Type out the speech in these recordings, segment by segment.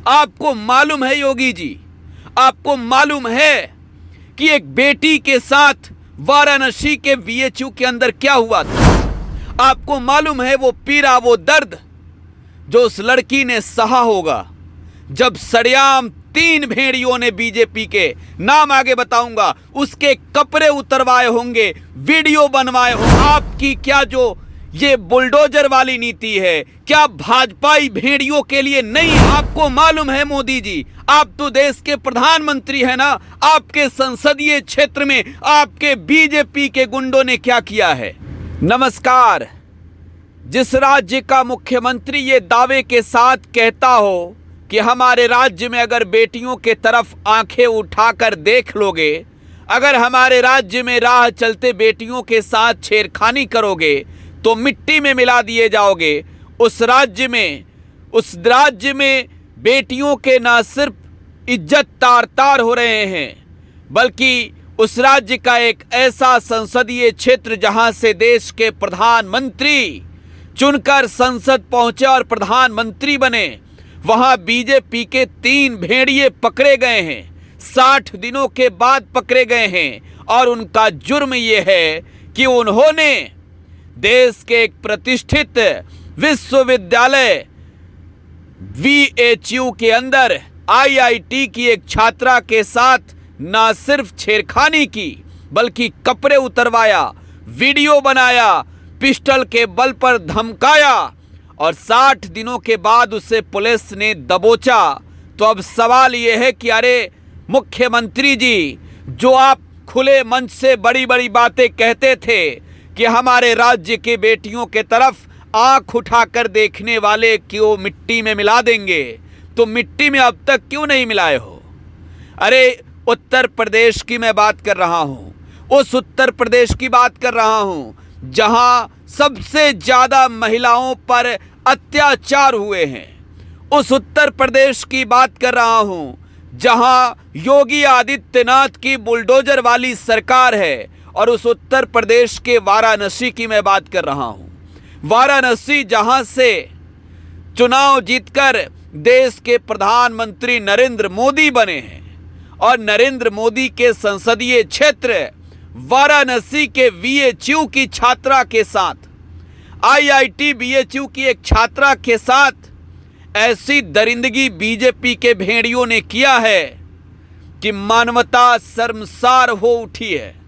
आपको मालूम है योगी जी, आपको मालूम है कि एक बेटी के साथ वाराणसी के बीएचयू के अंदर क्या हुआ था? आपको मालूम है वो पीड़ा, वो दर्द जो उस लड़की ने सहा होगा जब सरेआम 3 भेड़ियों ने बीजेपी के, नाम आगे बताऊंगा, उसके कपड़े उतरवाए होंगे, वीडियो बनवाए होंगे। आपकी क्या जो ये बुलडोजर वाली नीति है, क्या भाजपाई भेड़ियों के लिए नहीं? आपको मालूम है मोदी जी, आप तो देश के प्रधानमंत्री हैं ना, आपके संसदीय क्षेत्र में आपके बीजेपी के गुंडों ने क्या किया है? नमस्कार। जिस राज्य का मुख्यमंत्री ये दावे के साथ कहता हो कि हमारे राज्य में अगर बेटियों के तरफ आंखें उठाकर देख लोगे, अगर हमारे राज्य में राह चलते बेटियों के साथ छेड़खानी करोगे तो मिट्टी में मिला दिए जाओगे, उस राज्य में बेटियों के न सिर्फ इज्जत तार तार हो रहे हैं, बल्कि उस राज्य का एक ऐसा संसदीय क्षेत्र जहां से देश के प्रधानमंत्री चुनकर संसद पहुंचे और प्रधानमंत्री बने, वहां बीजेपी के 3 भेड़िए पकड़े गए हैं, 60 दिनों के बाद पकड़े गए हैं। और उनका जुर्म यह है कि उन्होंने देश के एक प्रतिष्ठित विश्वविद्यालय बीएचयू के अंदर आईआईटी की एक छात्रा के साथ न सिर्फ छेड़खानी की, बल्कि कपड़े उतरवाया, वीडियो बनाया, पिस्टल के बल पर धमकाया और 60 दिनों के बाद उसे पुलिस ने दबोचा। तो अब सवाल यह है कि अरे मुख्यमंत्री जी, जो आप खुले मंच से बड़ी बड़ी बातें कहते थे कि हमारे राज्य के बेटियों के तरफ आंख उठाकर देखने वाले क्यों मिट्टी में मिला देंगे, तो मिट्टी में अब तक क्यों नहीं मिलाए हो? अरे उत्तर प्रदेश की मैं बात कर रहा हूं, उस उत्तर प्रदेश की बात कर रहा हूं जहां सबसे ज्यादा महिलाओं पर अत्याचार हुए हैं। उस उत्तर प्रदेश की बात कर रहा हूं जहां योगी आदित्यनाथ की बुलडोजर वाली सरकार है। और उस उत्तर प्रदेश के वाराणसी की मैं बात कर रहा हूं। वाराणसी जहां से चुनाव जीतकर देश के प्रधानमंत्री नरेंद्र मोदी बने हैं और नरेंद्र मोदी के संसदीय क्षेत्र वाराणसी के बीएचयू की छात्रा के साथ, आईआईटी बीएचयू की एक छात्रा के साथ ऐसी दरिंदगी बीजेपी के भेड़ियों ने किया है कि मानवता शर्मसार हो उठी है।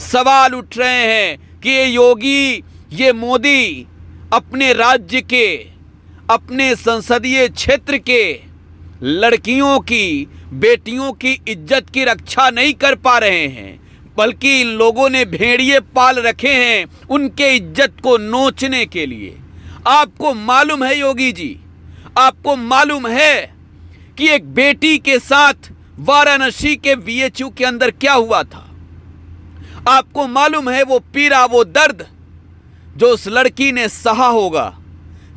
सवाल उठ रहे हैं कि ये योगी, ये मोदी अपने राज्य के, अपने संसदीय क्षेत्र के लड़कियों की, बेटियों की इज्जत की रक्षा नहीं कर पा रहे हैं, बल्कि इन लोगों ने भेड़िए पाल रखे हैं उनके इज्जत को नोचने के लिए। आपको मालूम है योगी जी, आपको मालूम है कि एक बेटी के साथ वाराणसी के बीएचयू के अंदर क्या हुआ था? आपको मालूम है वो पीड़ा, वो दर्द जो उस लड़की ने सहा होगा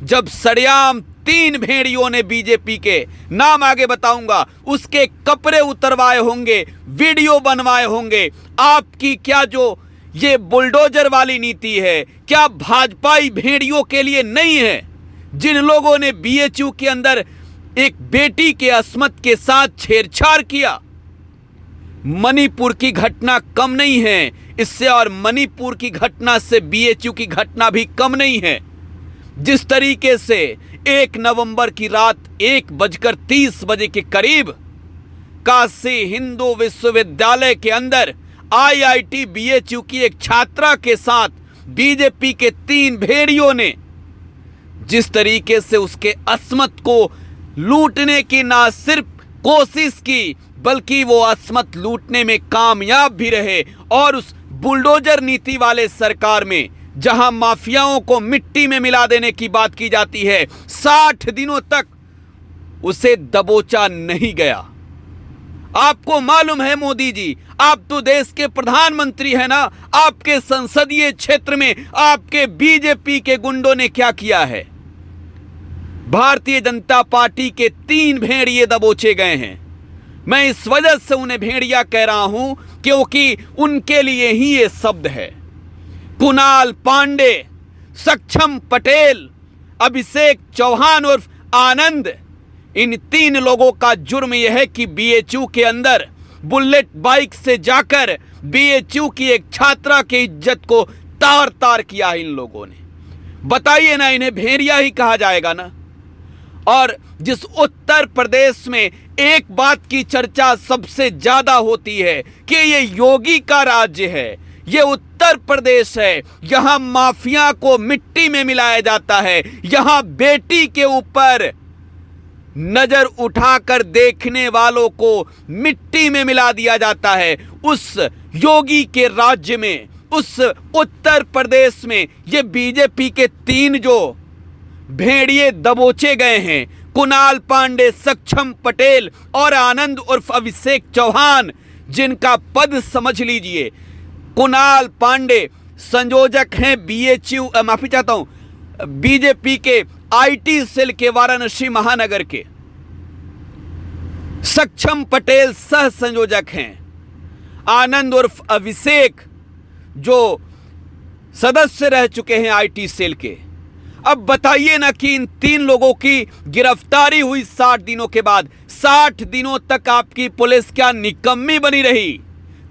जब सरेआम 3 भेड़ियों ने बीजेपी के, नाम आगे बताऊंगा, उसके कपड़े उतरवाए होंगे, वीडियो बनवाए होंगे। आपकी क्या जो ये बुलडोजर वाली नीति है, क्या भाजपाई भेड़ियों के लिए नहीं है? जिन लोगों ने बीएचयू के अंदर एक बेटी के अस्मत के साथ छेड़छाड़ किया। मणिपुर की घटना कम नहीं है इससे, और मणिपुर की घटना से बीएचयू की घटना भी कम नहीं है। जिस तरीके से 1 नवंबर की रात 1:30 बजे के करीब काशी हिंदू विश्वविद्यालय के अंदर आईआईटी बीएचयू की एक छात्रा के साथ बीजेपी के 3 भेड़ियों ने जिस तरीके से उसके अस्मत को लूटने की ना सिर्फ कोशिश की, बल्कि वो अस्मत लूटने में कामयाब भी रहे। और उस बुलडोजर नीति वाले सरकार में जहां माफियाओं को मिट्टी में मिला देने की बात की जाती है, 60 दिनों तक उसे दबोचा नहीं गया। आपको मालूम है मोदी जी, आप तो देश के प्रधानमंत्री हैं ना, आपके संसदीय क्षेत्र में आपके बीजेपी के गुंडों ने क्या किया है? भारतीय जनता पार्टी के 3 भेड़िए दबोचे गए हैं। मैं इस वजह से उन्हें भेड़िया कह रहा हूं क्योंकि उनके लिए ही ये शब्द है। कुणाल पांडे, सक्षम पटेल, अभिषेक चौहान उर्फ आनंद, इन 3 लोगों का जुर्म यह है कि बीएचयू के अंदर बुलेट बाइक से जाकर बीएचयू की एक छात्रा की इज्जत को तार तार किया इन लोगों ने। बताइए ना, इन्हें भेड़िया ही कहा जाएगा ना। और जिस उत्तर प्रदेश में एक बात की चर्चा सबसे ज्यादा होती है कि ये योगी का राज्य है, ये उत्तर प्रदेश है, यहां माफिया को मिट्टी में मिलाया जाता है, यहां बेटी के ऊपर नजर उठाकर देखने वालों को मिट्टी में मिला दिया जाता है। उस योगी के राज्य में, उस उत्तर प्रदेश में ये बीजेपी के 3 जो भेड़िए दबोचे गए हैं, कुणाल पांडे, सक्षम पटेल और आनंद उर्फ अभिषेक चौहान, जिनका पद समझ लीजिए। कुणाल पांडे संयोजक हैं बीएचयू, माफी चाहता हूं, बीजेपी के आईटी सेल के वाराणसी महानगर के। सक्षम पटेल सह संयोजक हैं। आनंद उर्फ अभिषेक जो सदस्य रह चुके हैं आईटी सेल के। अब बताइए ना कि इन 3 लोगों की गिरफ्तारी हुई 60 दिनों के बाद, 60 दिनों तक आपकी पुलिस क्या निकम्मी बनी रही?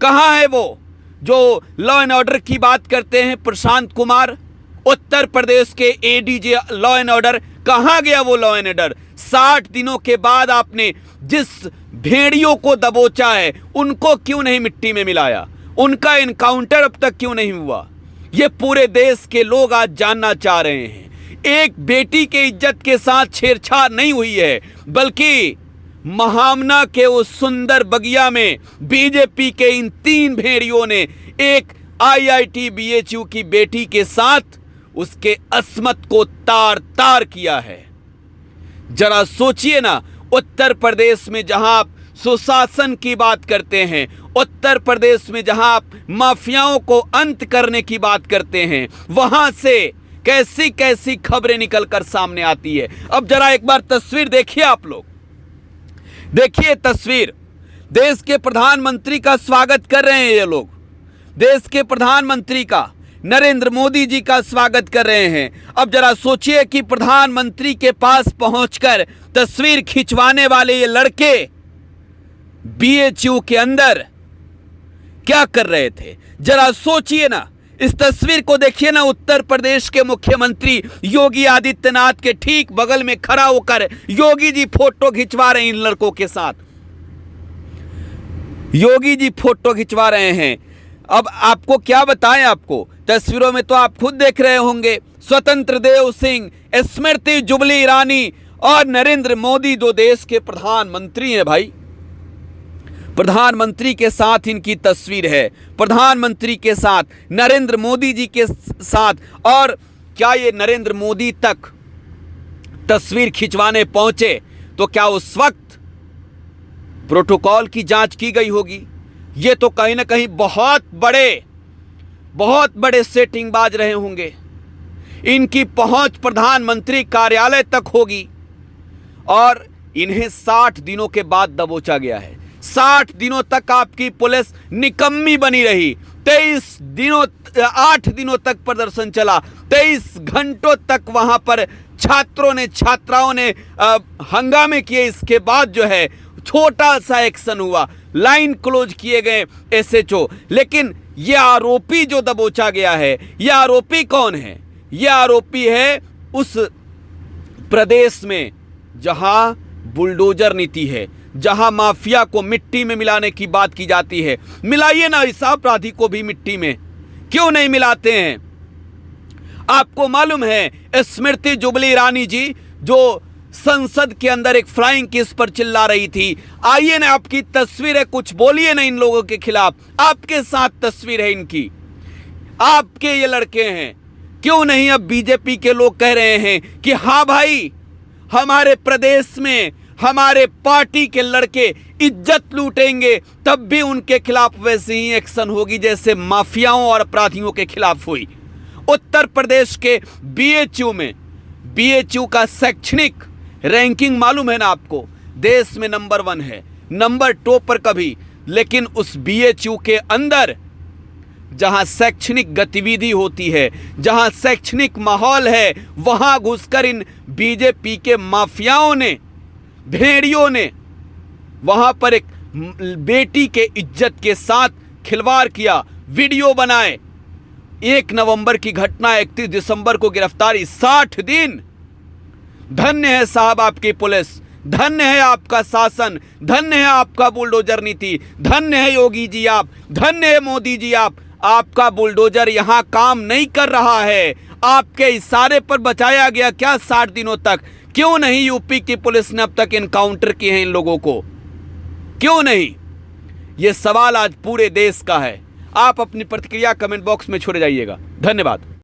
कहां है वो जो लॉ एंड ऑर्डर की बात करते हैं? प्रशांत कुमार, उत्तर प्रदेश के एडीजी लॉ एंड ऑर्डर, कहां गया वो लॉ एंड ऑर्डर? 60 दिनों के बाद आपने जिस भेड़ियों को दबोचा है उनको क्यों नहीं मिट्टी में मिलाया? उनका इनकाउंटर अब तक क्यों नहीं हुआ? ये पूरे देश के लोग आज जानना चाह रहे हैं। एक बेटी के इज्जत के साथ छेड़छाड़ नहीं हुई है, बल्कि महामना के उस सुंदर बगिया में बीजेपी के इन 3 भेड़ियों ने एक आईआईटी बीएचयू की बेटी के साथ उसके अस्मत को तार तार किया है। जरा सोचिए ना, उत्तर प्रदेश में जहां आप सुशासन की बात करते हैं, उत्तर प्रदेश में जहां आप माफियाओं को अंत करने की बात करते हैं, वहां से कैसी कैसी खबरें निकलकर सामने आती है। अब जरा एक बार तस्वीर देखिए, आप लोग देखिए तस्वीर। देश के प्रधानमंत्री का स्वागत कर रहे हैं ये लोग, देश के प्रधानमंत्री का, नरेंद्र मोदी जी का स्वागत कर रहे हैं। अब जरा सोचिए कि प्रधानमंत्री के पास पहुंचकर तस्वीर खिंचवाने वाले ये लड़के बीएचयू के अंदर क्या कर रहे थे? जरा सोचिए ना, इस तस्वीर को देखिए ना। उत्तर प्रदेश के मुख्यमंत्री योगी आदित्यनाथ के ठीक बगल में खड़ा होकर योगी जी फोटो खिंचवा रहे हैं इन लड़कों के साथ। योगी जी फोटो खिंचवा रहे हैं। अब आपको क्या बताएं, आपको तस्वीरों में तो आप खुद देख रहे होंगे, स्वतंत्र देव सिंह, स्मृति जुबली ईरानी और नरेंद्र मोदी जो देश के प्रधानमंत्री हैं भाई। प्रधानमंत्री के साथ इनकी तस्वीर है, प्रधानमंत्री के साथ, नरेंद्र मोदी जी के साथ। और क्या ये नरेंद्र मोदी तक तस्वीर खिंचवाने पहुंचे तो क्या उस वक्त प्रोटोकॉल की जांच की गई होगी? ये तो कहीं ना कहीं बहुत बड़े सेटिंगबाज रहे होंगे। इनकी पहुंच प्रधानमंत्री कार्यालय तक होगी और इन्हें 60 दिनों के बाद दबोचा गया है। 60 दिनों तक आपकी पुलिस निकम्मी बनी रही। 8 दिनों तक प्रदर्शन चला, 23 घंटों तक वहां पर छात्राओं ने हंगामे किए। इसके बाद जो है छोटा सा एक्शन हुआ, लाइन क्लोज किए गए एसएचओ। लेकिन ये आरोपी जो दबोचा गया है, ये आरोपी कौन है? ये आरोपी है उस प्रदेश में जहां बुलडोजर नीति है, जहां माफिया को मिट्टी में मिलाने की बात की जाती है। मिलाइए ना इस अपराधी को भी मिट्टी में, क्यों नहीं मिलाते हैं? आपको मालूम है स्मृति जुबली ईरानी जी जो संसद के अंदर एक फ्लाइंग किस पर चिल्ला रही थी। आइए ना, आपकी तस्वीर है, कुछ बोलिए ना इन लोगों के खिलाफ। आपके साथ तस्वीर है इनकी, आपके ये लड़के हैं। क्यों नहीं अब बीजेपी के लोग कह रहे हैं कि हाँ भाई, हमारे प्रदेश में हमारे पार्टी के लड़के इज्जत लूटेंगे, तब भी उनके खिलाफ वैसे ही एक्शन होगी जैसे माफियाओं और अपराधियों के खिलाफ हुई। उत्तर प्रदेश के बीएचयू में, बीएचयू का शैक्षणिक रैंकिंग मालूम है ना आपको, देश में नंबर 1 है, नंबर 2 पर कभी। लेकिन उस बीएचयू के अंदर जहां शैक्षणिक गतिविधि होती है, जहां शैक्षणिक माहौल है, वहां घुसकर इन बीजेपी के माफियाओं ने भेड़ियों ने वहां पर एक बेटी के इज्जत के साथ खिलवाड़ किया, वीडियो बनाए। 1 नवंबर की घटना, 31 दिसंबर को गिरफ्तारी, 60 दिन। धन्य है साहब आपकी पुलिस, धन्य है आपका शासन, धन्य है आपका बुलडोजर नीति, धन्य है योगी जी आप, धन्य है मोदी जी आप। आपका बुलडोजर यहां काम नहीं कर रहा है, आपके इशारे पर बचाया गया क्या 60 दिनों तक? क्यों नहीं यूपी की पुलिस ने अब तक एनकाउंटर किए हैं इन लोगों को? क्यों नहीं? यह सवाल आज पूरे देश का है। आप अपनी प्रतिक्रिया कमेंट बॉक्स में छोड़ जाइएगा। धन्यवाद।